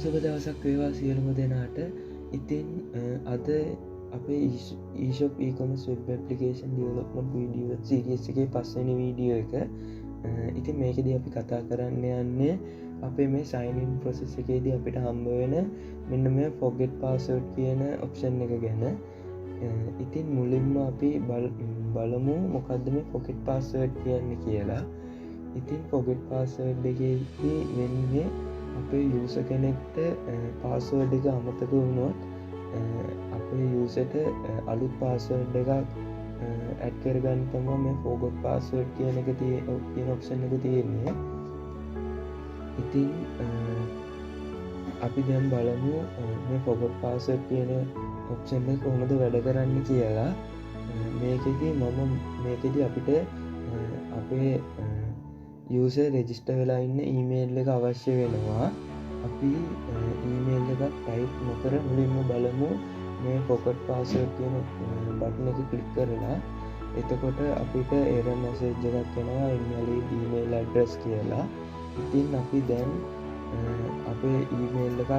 සුබ දවසක් වේවා සියලුම දෙනාට. ඉතින් අද අපේ eShop e-commerce web application development video series එකේ පස්වෙනි වීඩියෝ එක. ඉතින් මේකෙදී අපි කතා කරන්න යන්නේ අපේ මේ sign in process එකේදී අපිට හම්බ වෙන මෙන්න මේ forget password කියන option එක ගැන. ඉතින් මුලින්ම අපි බලමු මොකද්ද මේ forget password කියන්නේ කියලා. ඉතින් forget password එකේදී වෙන්නේ අපේ යූසර් කෙනෙක්ට පාස්වර්ඩ් එක අමතක වුණොත් අපේ යූසර්ට අලුත් පාස්වර්ඩ් එකක් ඇඩ් කරගන්න තමයි මේ forgot password කියන එක තියෙන ඔප්ෂන් එක තියෙන්නේ. ඉතින් අපි දැන් බලමු මේ forgot password කියන ඔප්ෂන් එක කොහොමද වැඩ කරන්නේ කියලා. මේකෙදී අපිට අපේ යූසර් රෙජිස්ටර් වෙලා ඉන්න ඊමේල් එක අවශ්‍ය වෙනවා. අපි ඊමේල් එකක් ටයිප් නොකර මුලින්ම බලමු මේ forgot password කියන බටන් එක ක්ලික් කරලා. එතකොට අපිට error message එකක් එනවා invalid email address කියලා. ඉතින් අපි දැන් අපේ ඊමේල් එකක්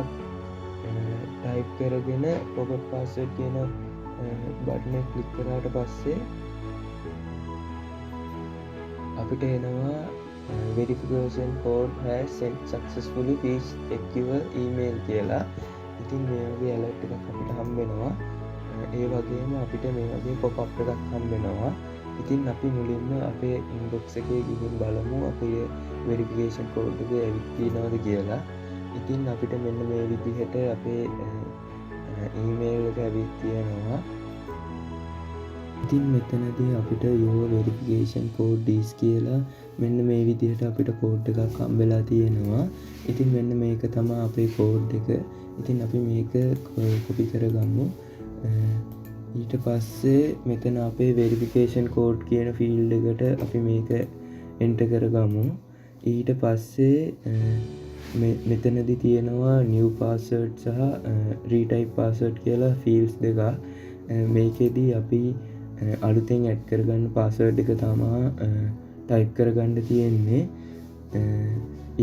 ටයිප් කරගෙන forgot password කියන බටන් එක ක්ලික් කරාට පස්සේ අපිට එනවා verification code has sent successfully, please check your email කියලා. ඉතින් මේ වගේ alert එකක් අපිට හම්බෙනවා. ඒ වගේම අපිට මේ වගේ pop up එකක් හම්බෙනවා. ඉතින් අපි මුලින්ම අපේ inbox එකේ ගිහින් බලමු අපේ verification code එක ඇවිත් තියෙනවද කියලා. ඉතින් අපිට මෙන්න මේ විදිහට අපේ email එක ඇවිත් තියෙනවා. ඉතින් මෙතනදී අපිට your verification code is කියලා මෙන්න මේ විදිහට අපිට කෝඩ් එකක් හම්බෙලා තියෙනවා. ඉතින් මෙන්න මේක තමයි අපේ කෝඩ් එක. ඉතින් අපි මේක කොපි කරගමු. ඊට පස්සේ මෙතන අපේ verification code කියන ෆීල්ඩ් එකට අපි මේක enter කරගමු. ඊට පස්සේ මෙතනදී තියෙනවා new password සහ retype password කියලා ෆීල්ඩ්ස් දෙකක්. මේකෙදී අපි අලුතෙන් ඇඩ් කරගන්න පාස්වර්ඩ් එක තමා ටයිප් කරගන්න තියෙන්නේ.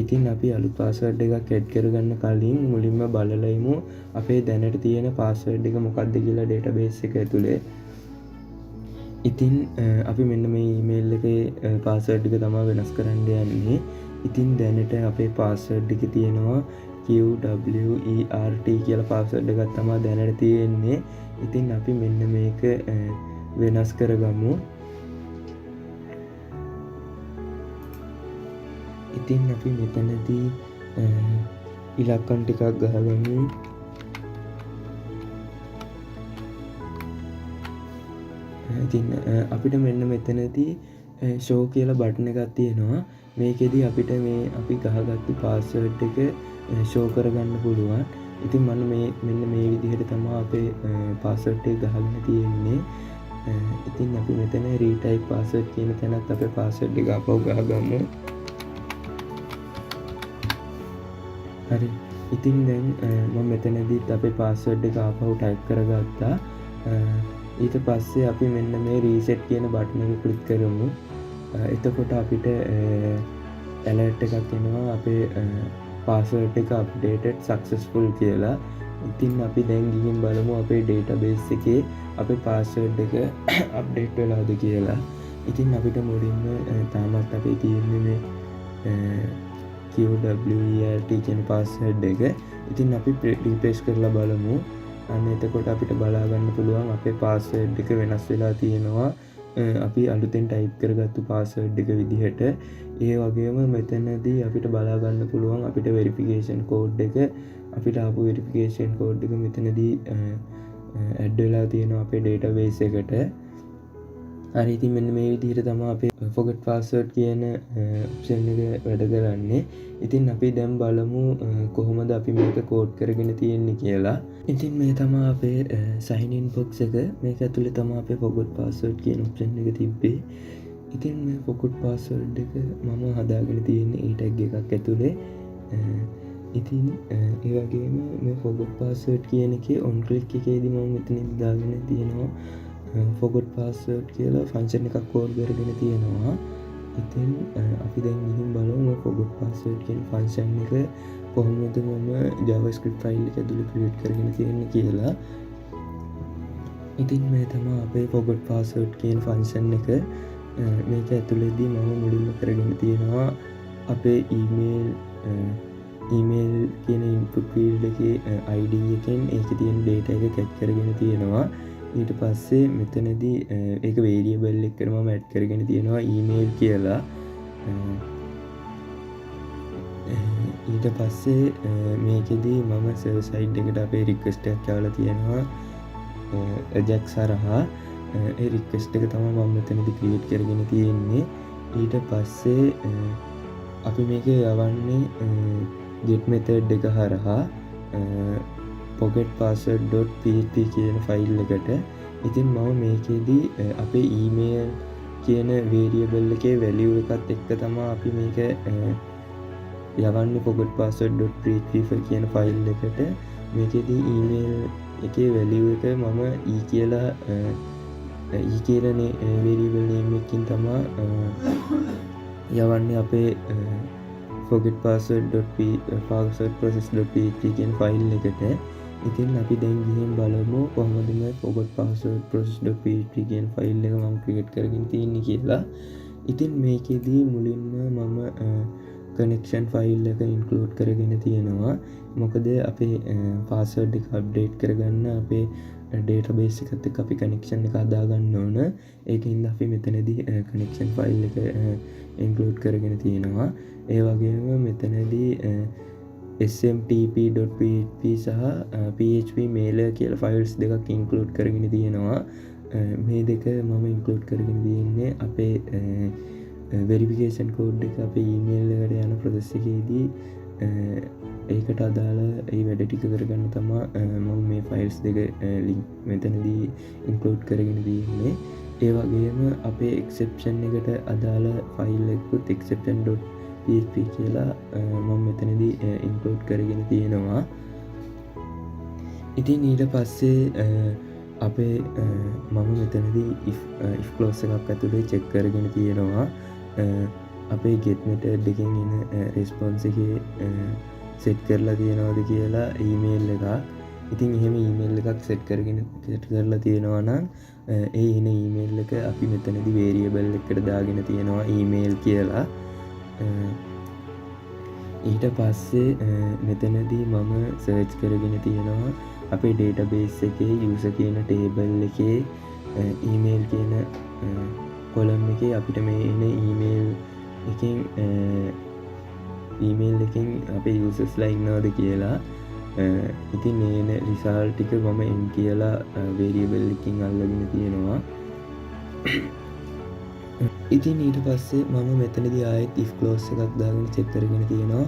ඉතින් අපි අලුත් පාස්වර්ඩ් එකක් ඇඩ් කරගන්න කලින් මුලින්ම බලලයිමු අපේ දැනට තියෙන පාස්වර්ඩ් එක මොකක්ද කියලා ඩේටාබේස් එක ඇතුලේ. ඉතින් අපි මෙන්න මේ ඊමේල් එකේ පාස්වර්ඩ් එක තමයි වෙනස් කරන්න යන්නේ. ඉතින් දැනට අපේ පාස්වර්ඩ් එක තියෙනවා QWERT කියලා පාස්වර්ඩ් එකක් තමයි දැනට තියෙන්නේ. ඉතින් අපි මෙන්න මේක වෙනස් කරගමු. ඉතින් අපි මෙතනදී ඉලක්කම් ටිකක් ගහගමු. ඉතින් අපිට මෙන්න මෙතනදී show කියලා බටන් එකක් තියෙනවා. මේකෙදී අපිට මේ අපි ගහගත්තු පාස්වර්ඩ් එක show කරගන්න පුළුවන්. ඉතින් මම මෙන්න මේ විදිහට තමයි අපේ පාස්වර්ඩ් එක ගහගෙන තියෙන්නේ. ඉතින් අපි මෙතන retype password කියන තැනත් අපේ password එක අපව ගහගමු. හරි. ඉතින් දැන් මම මෙතනදීත් අපේ password එක ආපහු type කරගත්තා. ඊට පස්සේ අපි මෙන්න මේ reset කියන බටන් එක ක්ලික් කරමු. එතකොට අපිට alert එකක් එනවා අපේ password එක updated successful කියලා. ඉතින් අපි දැන් ගිහින් බලමු අපේ database එකේ අපේ password එක update වෙලාද කියලා. ඉතින් අපිට මුලින්ම තාමත් අපේ තියෙන්නේ මේ QWERT කියන password එක. ඉතින් අපි refresh කරලා බලමු. අන්න එතකොට අපිට බලා ගන්න පුළුවන් අපේ password එක වෙනස් වෙලා තියෙනවා. අපි අලුතෙන් type කරගත්තු password එක විදිහට. ඒ වගේම මෙතනදී අපිට බලා ගන්න පුළුවන් අපිට verification code එක අපිට ආපු verification code එක මෙතනදී ඇඩ් වෙලා තියෙනවා අපේ database එකට. හරි. ඉතින් මෙන්න මේ විදිහට තමයි අපේ forget password කියන option එක වැඩ කරන්නේ. ඉතින් අපි දැන් බලමු කොහොමද අපි මේක කෝඩ් කරගෙන තියෙන්නේ කියලා. ඉතින් මේ තමයි අපේ sign in box එක. මේක ඇතුලේ තමයි අපේ forget password කියන option එක තිබ්බේ. ඉතින් මේ forget password එක මම හදාගෙන තියෙන්නේ e tag එකක් ඇතුලේ. ඉතින් ඒ වගේම මේ forgot password කියන එකේ on click එකේදී මම මෙතනින් දාගෙන තියෙනවා forgot password කියලා ෆන්ක්ෂන් එකක් කෝල් කරගෙන තියෙනවා. ඉතින් අපි දැන් ගිහින් බලමු forgot password කියන ෆන්ක්ෂන් එක කොහොමද මම JavaScript ෆයිල් එක ඇතුළේ ක්‍රියේට් කරගෙන තියෙන්නේ කියලා. ඉතින් මේ තමයි අපේ forgot password කියන ෆන්ක්ෂන් එක. මේක ඇතුළේදී මම මුලින්ම කරගෙන තියෙනවා අපේ email කියන input field එකේ ID එකෙන් ඒකේ තියෙන data එක catch කරගෙන තියෙනවා. ඊට පස්සේ මෙතනදී ඒක variable එකකට මම add කරගෙන තියෙනවා email කියලා. ඊට පස්සේ මේකෙදී මම server side එකට අපේ request එකක් යවලා තියෙනවා Ajax හරහා. ඒ request එක තමයි මම මෙතනදී create කරගෙන තියෙන්නේ. ඊට පස්සේ අපි මේක යවන්නේ get method එක හරහා forgetpassword.php කියන ෆයිල් එකට. ඉතින් මම මේකෙදී අපේ email කියන variable එකේ value එකත් එක්ක තමයි අපි මේක යවන්නේ forgetpassword.php කියන ෆයිල් එකට. මේකෙදී email එකේ value එක මම e කියලා variable name එකකින් තමයි යවන්නේ අපේ forgetpassword.process.php කියන ෆයිල් එකට. ඉතින් අපි දැන් ගිහින් බලමු කොහොමද මේ forgetpassword.process.php කියන ෆයිල් එක මම ක්‍රියේට් කරගෙන තියන්නේ කියලා. ඉතින් මේකෙදී මුලින්ම මම connection ෆයිල් එක include කරගෙන තියෙනවා. මොකද අපේ password එක update කරගන්න අපේ database එකත් එක්ක අපි connection එක හදා ගන්න ඕන. ඒකින්ද අපි මෙතනදී connection file එක include කරගෙන තියෙනවා. ඒ වගේම මෙතනදී smtp.php සහ php mailer කියලා files දෙකක් include කරගෙන තියෙනවා. මේ දෙක මම include කරගෙන තියෙන්නේ අපේ verification code එක අපේ email එකට යන process එකේදී ඒකට අදාළ ඒ වැඩ ටික කරගන්න තමයි මම මේ files දෙක link මෙතනදී include කරගෙන තියෙන්නේ. ඒ වගේම අපේ exception එකට අදාළ file එකකුත් exception.php කියලා මම මෙතනදී include කරගෙන තියෙනවා. ඉතින් ඊට පස්සේ අපේ මම මෙතනදී if clause එකක් ඇතුලේ check කරගෙන තියෙනවා අපේ get method එකෙන් එන response එකේ set කරලා තියෙනවද කියලා email එකක්. ඉතින් එහෙම email එකක් set කරලා තියෙනවා නම් ඒ එන email එක අපි මෙතනදී variable එකකට දාගෙන තියෙනවා email කියලා. ඊට පස්සේ මෙතනදී මම search කරගෙන තියෙනවා අපේ database එකේ user කියන table එකේ email කියන column එකේ අපිට මේ එන email එකෙන් අපේ users ලා ඉන්නවද කියලා. ඉතින් එන result ටික මම n කියලා variable එකකින් අල්ලගෙන තියෙනවා. ඉතින් ඊට පස්සේ මම මෙතනදී ආයෙත් if clause එකක් දාගෙන check කරගෙන තියෙනවා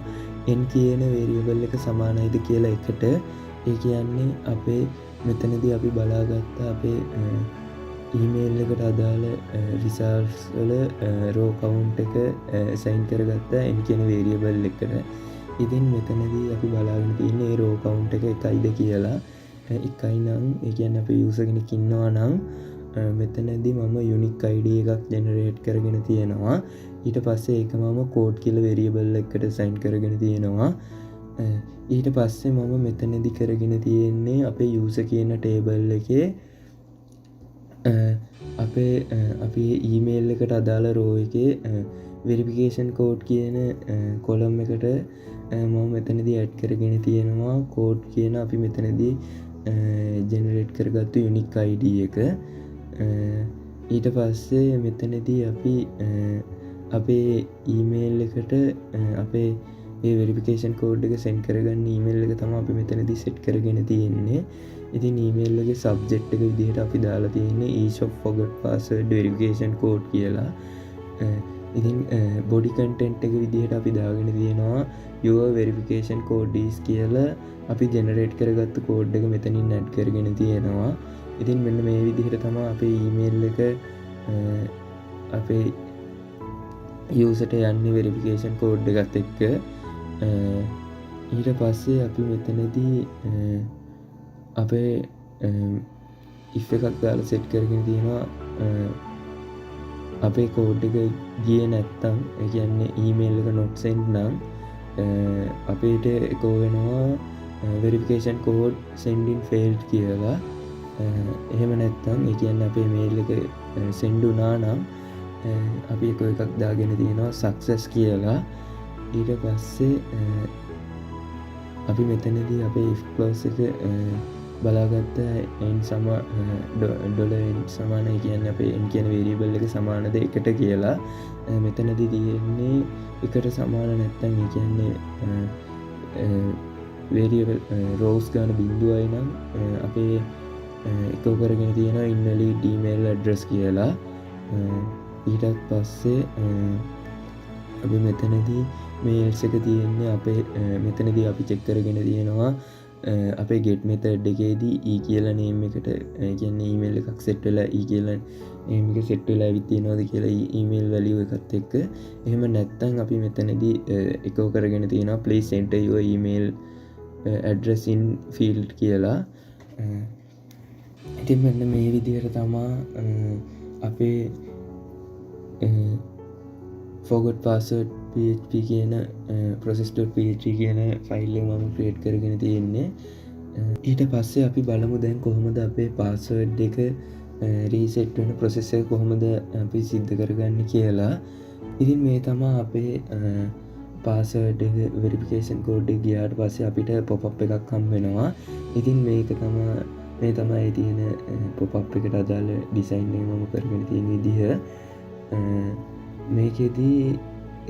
n කියන variable එක සමානයිද කියලා එකට. ඒ කියන්නේ අපේ මෙතනදී අපි බලාගත්ත අපේ email එකට අදාළ results වල row count එක assign කරගත්ත n කියන variable එකට. ඉතින් මෙතනදී අපි බලාගෙන තියෙන්නේ row count එක 1යිද කියලා. 1යි නම් ඒ කියන්නේ අපේ user කෙනෙක් ඉන්නවා නම් මෙතනදී මම unique id එකක් generate කරගෙන තියෙනවා. ඊට පස්සේ ඒක මම code කියලා variable එකකට assign කරගෙන තියෙනවා. ඊට පස්සේ මම මෙතනදී කරගෙන තියෙන්නේ අපේ user කියන table එකේ අපේ email එකට අදාළ row එකේ verification code කියන column එකට මම මෙතනදී add කරගෙන තියෙනවා code කියන අපි මෙතනදී generate කරගත්තු unique id එක. ඊට පස්සේ මෙතනදී අපි අපේ email එකට අපේ ඒ verification code එක send කරගන්න email එක තමයි අපි මෙතනදී set කරගෙන තියෙන්නේ. ඉතින් email එකේ subject එක විදිහට අපි දාලා තියෙන්නේ each of forgot password verification code කියලා. ඉතින් body content එක විදිහට අපි දාගෙන තියෙනවා your verification code is කියලා අපි generate කරගත්තු code එක මෙතනින් add කරගෙන තියෙනවා. ඉතින් මෙන්න මේ විදිහට තමයි අපේ email එක අපේ user ට යන්නේ verification code එකත් එක්ක. ඊට පස්සේ අපි මෙතනදී අපේ if එකක් දාලා set කරගෙන තියෙනවා අපේ code එක ගියේ නැත්තම් ඒ කියන්නේ email එක not send නම් අපිට එකෝ වෙනවා verification code sending failed කියලා. එහෙම නැත්නම් ඒ කියන්නේ අපේ මේල් එක send වුණා නම් අපි එකක් දාගෙන තියෙනවා success කියලා. ඊට පස්සේ අපි මෙතනදී අපේ if clause එක බලාගත්ත n සම $n සමාන කියන්නේ අපේ n කියන variable එක සමානද එකට කියලා. මෙතනදී තියෙන්නේ එකට සමාන නැත්නම් ඒ කියන්නේ variable rows ගන්න බිඳුවයි නම් අපේ එකව කරගෙන තියෙනවා invalid email address කියලා. ඊටත් පස්සේ අපි මෙතනදී mails එක තියෙන්නේ අපේ මෙතනදී අපි check කරගෙන තියෙනවා අපේ get method එකේදී e කියලා name එකට කියන්නේ email එකක් set වෙලා e කියලා name එක set වෙලා ඇවිත් තියෙනවද කියලා email value එකත් එක්ක. එහෙම නැත්නම් අපි මෙතනදී එකව කරගෙන තියෙනවා please enter your email address in field කියලා. ඉතින් මෙන්න මේ විදිහට තමා අපේ forgot password php කියන process.php කියන ෆයිල් එක මම ක්‍රියේට් කරගෙන තියෙන්නේ. ඊට පස්සේ අපි බලමු දැන් කොහොමද අපේ password එක රීසෙට් වෙන process එක කොහොමද අපි සිද්ධ කරගන්නේ කියලා. ඉතින් මේ තමා අපේ password එක verification code එක ගියාට පස්සේ අපිට pop up එකක් හම් වෙනවා. ඉතින් මේක තමයි තියෙන pop up එකට අදාළ design එක මම කරගෙන තියෙන විදිහ. මේකෙදී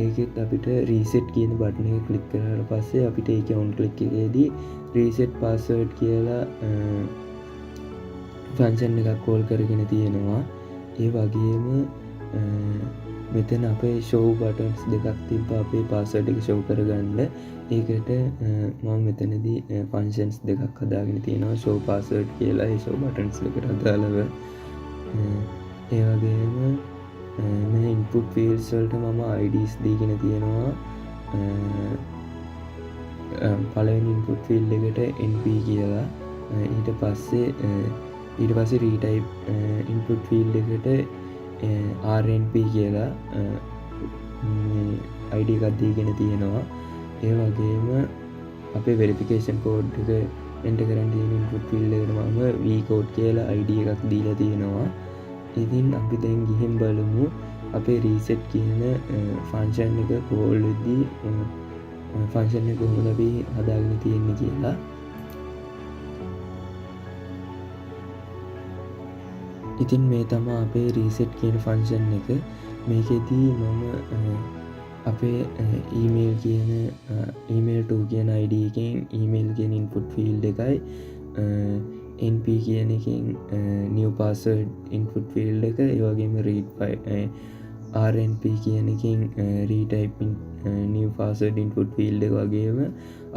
ඒකෙත් අපිට reset කියන බටන් එක ක්ලික් කරාට පස්සේ අපිට ඒක on click එකේදී reset password කියලා function එකක් call කරගෙන තියෙනවා. ඒ වගේම මෙතන අපේ show buttons දෙකක් තිබ්බා අපේ password එක show කරගන්න. ඒකට මම මෙතනදී functions දෙකක් හදාගෙන තියෙනවා show password කියලා ඒ show buttons එකට අදාළව. ඒ වගේම මේ input fields වලට මම IDs දීගෙන තියෙනවා. පළවෙනි input field එකට np කියලා. ඊට පස්සේ retype input field එකට rnp කියලා ID එකක් දීගෙන තියෙනවා. ඒ වගේම අපේ verification code එක enter කරන්න තියෙන input field එකට මම vcode කියලා ID එකක් දීලා තියෙනවා. ඉතින් අපි දැන් ගිහින් බලමු අපේ reset කියන function එක call වෙද්දී function එක කොහොමද අපි හදාගෙන තියෙන්නේ කියලා. ඉතින් මේ තමයි අපේ reset කියන function එක. මේකෙදී මම අපේ email to කියන ID එකෙන් email කියන input field එකයි np කියන එකෙන් new password input field එක, ඒ වගේම rnp කියන එකෙන් retype new password input field එක වගේම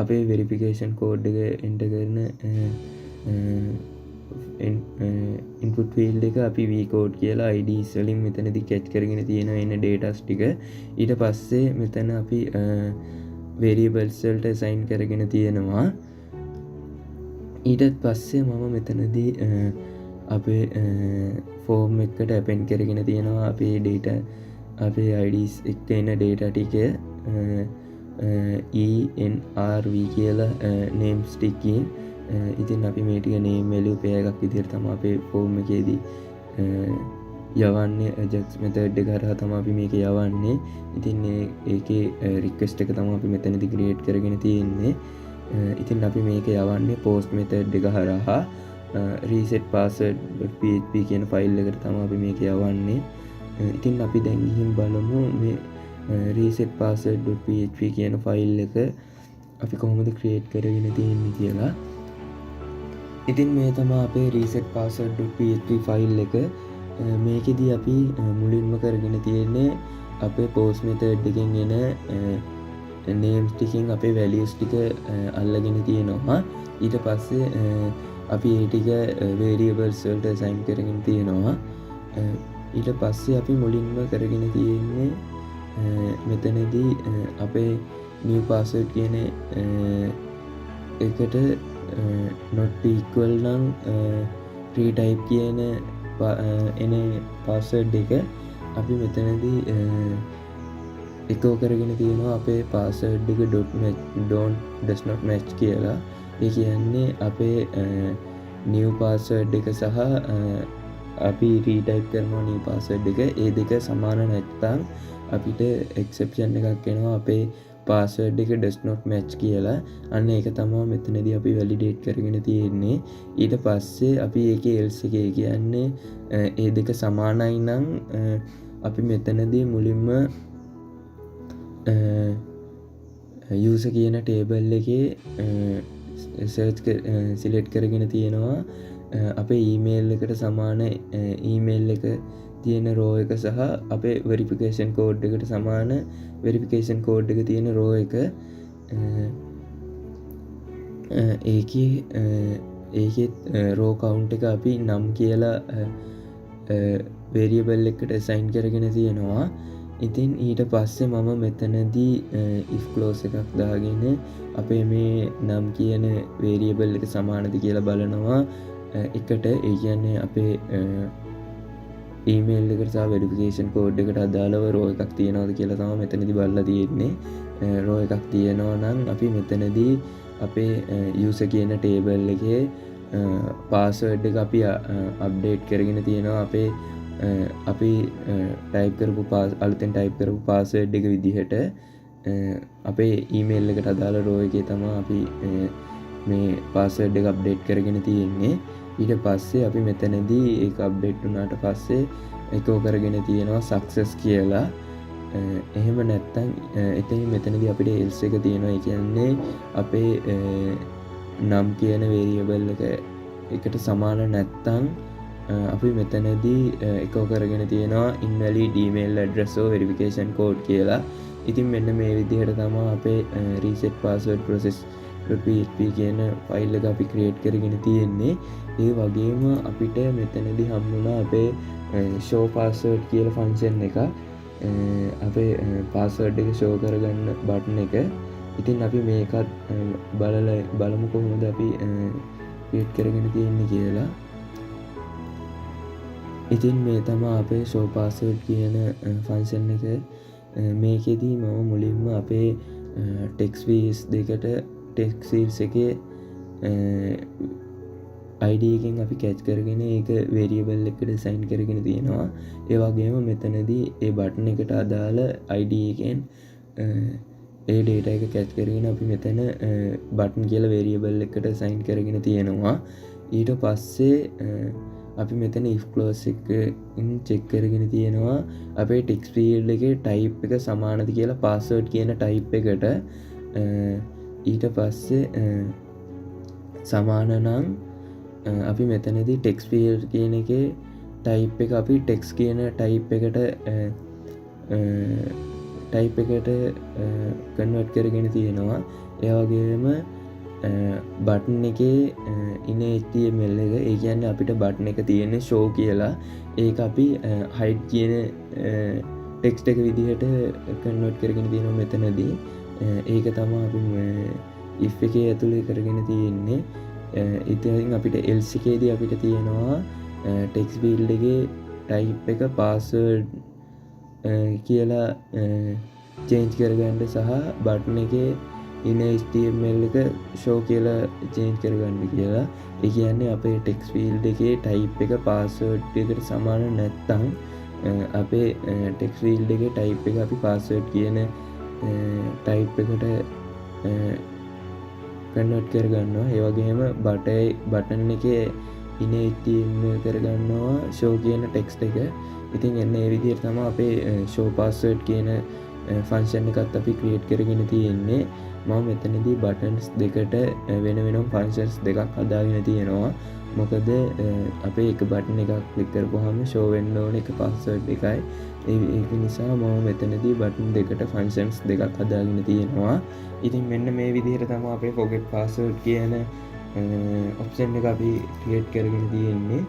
අපේ verification code එක enter කරන input field එක අපි vcode කියලා IDs වලින් මෙතනදී catch කරගෙන තියෙන එන datas ටික. ඊට පස්සේ මෙතන අපි variables වලට assign කරගෙන තියෙනවා. ඊටත් පස්සේ මම මෙතනදී අපේ form එකට append කරගෙන තියෙනවා අපේ data අපේ IDs එක්ක එන data ටික enrv කියලා names ටිකකින්. ඉතින් අපි මේ ටික name value pair එකක් විදිහට තමයි අපේ form එකේදී යවන්නේ. ajax method එක හරහා තමයි අපි මේක යවන්නේ. ඉතින් ඒකේ request එක තමයි අපි මෙතනදී create කරගෙන තියෙන්නේ. ඉතින් අපි මේක යවන්නේ post method එක හරහා reset password.php කියන ෆයිල් එකට තමයි අපි මේක යවන්නේ. ඉතින් අපි දැන් ගිහින් බලමු මේ reset password.php කියන ෆයිල් එක අපි කොහොමද create කරගෙන තියෙන්නේ කියලා. ඉතින් මේ තමයි අපේ reset password.php ෆයිල් එක. මේකෙදී අපි මුලින්ම කරගෙන තියෙන්නේ අපේ post method එකෙන් එන names ටිකෙන් අපේ values ටික අල්ලගෙන තියෙනවා. ඊට පස්සේ අපි ඒ ටික variables වලට assign කරගෙන තියෙනවා. ඊට පස්සේ අපි මුලින්ම කරගෙන තියෙන්නේ මෙතනදී අපේ new password කියන එකට not equal නම් retype කියන එන password එක අපි මෙතනදී එකෝ කරගෙන තියෙනවා අපේ පාස්වර්ඩ් එක does not match කියලා. ඒ කියන්නේ අපේ new password එක සහ අපි රීටයිප් කරනවා new password එක ඒ දෙක සමාන නැත්නම් අපිට exception එකක් එනවා අපේ password එක does not match කියලා. අන්න ඒක තමයි මෙතනදී අපි validate කරගෙන තියෙන්නේ. ඊට පස්සේ අපි ඒකේ else එකේ කියන්නේ ඒ දෙක සමානයි නම් අපි මෙතනදී මුලින්ම user කියන table එකේ search select කරගෙන තියෙනවා අපේ email එකට සමාන email එක තියෙන row එක සහ අපේ verification code එකට සමාන verification code එක තියෙන row එක ඒකේ row count එක අපි නම් කියලා variable එකට assign කරගෙන තියෙනවා. ඉතින් ඊට පස්සේ මම මෙතනදී if clause එකක් දාගෙන අපේ මේ නම් කියන variable එක සමානද කියලා බලනවා එකට. ඒ කියන්නේ අපේ email එකට සහ verification code එකට අදාළව row එකක් තියෙනවද කියලා තමයි මෙතනදී බලලා තියෙන්නේ. row එකක් තියෙනවා නම් අපි මෙතනදී අපේ user කියන table එකේ password එක අපි update කරගෙන තියෙනවා අපි ටයිප් කරපු අලුතෙන් ටයිප් කරපු පාස්වර්ඩ් එක විදිහට අපේ ඊමේල් එකට අදාළ row එකේ තමයි අපි මේ පාස්වර්ඩ් එක අප්ඩේට් කරගෙන තියෙන්නේ. ඊට පස්සේ අපි මෙතනදී ඒක අප්ඩේට් වුණාට පස්සේ එකෝ කරගෙන තියෙනවා success කියලා. එහෙම නැත්නම් එතන මෙතනදී අපිට else එක තියෙනවා. ඒ කියන්නේ අපේ නම් කියන variable එකට සමාන නැත්නම් අපි මෙතනදී එකෝ කරගෙන තියෙනවා invalid email address or verification code කියලා. ඉතින් මෙන්න මේ විදිහට තමයි අපේ reset password process.php කියන ෆයිල් එක අපි ක්‍රියේට් කරගෙන තියෙන්නේ. ඒ වගේම අපිට මෙතනදී හම්බුණා අපේ show password කියලා ෆන්ක්ෂන් එක. අපේ password එක show කරගන්න බටන් එක. ඉතින් අපි මේකත් බලමු කොහොමද අපි ක්‍රියේට් කරගෙන තියෙන්නේ කියලා. ඉතින් මේ තමයි අපේ show password කියන ෆන්ක්ෂන් එක. මේකෙදී මම මුලින්ම අපේ text fields දෙකට text fields එකේ ID එකෙන් අපි catch කරගෙන ඒක variable එකට assign කරගෙන තියෙනවා. ඒ වගේම මෙතනදී ඒ button එකට අදාළ ID එකෙන් ඒ data එක catch කරගෙන අපි මෙතන button කියලා variable එකට assign කරගෙන තියෙනවා. ඊට පස්සේ අපි මෙතන if clause එකකින් check කරගෙන තියෙනවා අපේ text field එකේ type එක සමානද කියලා password කියන type එකට. ඊට පස්සේ සමාන නම් අපි මෙතනදී text field කියන එකේ type එක අපි text කියන type එකට convert කරගෙන තියෙනවා. ඒ වගේම බටන් එකේ ඉන HTML එක ඒ කියන්නේ අපිට බටන් එක තියෙන්නේ show කියලා. ඒක අපි hide කියන text එක විදිහට convert කරගෙන තියෙනවා මෙතනදී. ඒක තමයි අපි if එකේ ඇතුලේ කරගෙන තියෙන්නේ. ඉතින් අපිට else එකේදී අපිට තියෙනවා text field එකේ type එක password කියලා change කරගන්න සහ බටන් එකේ ඉන HTML එක show කියලා change කරගන්න කියලා. ඒ කියන්නේ අපේ text field එකේ type එක password එකට සමාන නැත්නම් අපේ text field එකේ type එක අපි password කියන type එකට convert කරගන්නවා. ඒ වගේම button එකේ ඉන HTML කරගන්නවා show කියන text එක. ඉතින් එන්න ඒ විදිහට තමයි අපේ show password කියන ෆන්ක්ෂන් එකත් අපි ක්‍රියේට් කරගෙන තියෙන්නේ. මම මෙතනදී buttons දෙකට වෙන වෙනම functions දෙකක් හදාගෙන තියෙනවා. මොකද අපේ එක බටන් එකක් ක්ලික් කරපුවාම show වෙන්න ඕන එක password එකයි. ඒක නිසා මම මෙතනදී බටන් දෙකට functions දෙකක් හදාගෙන තියෙනවා. ඉතින් මෙන්න මේ විදිහට තමයි අපේ forget password කියන option එක අපි ක්‍රියේට් කරගෙන තියෙන්නේ.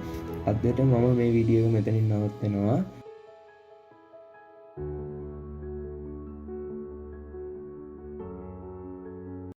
අදට මම මේ වීඩියෝ එක මෙතනින් නවත්තනවා.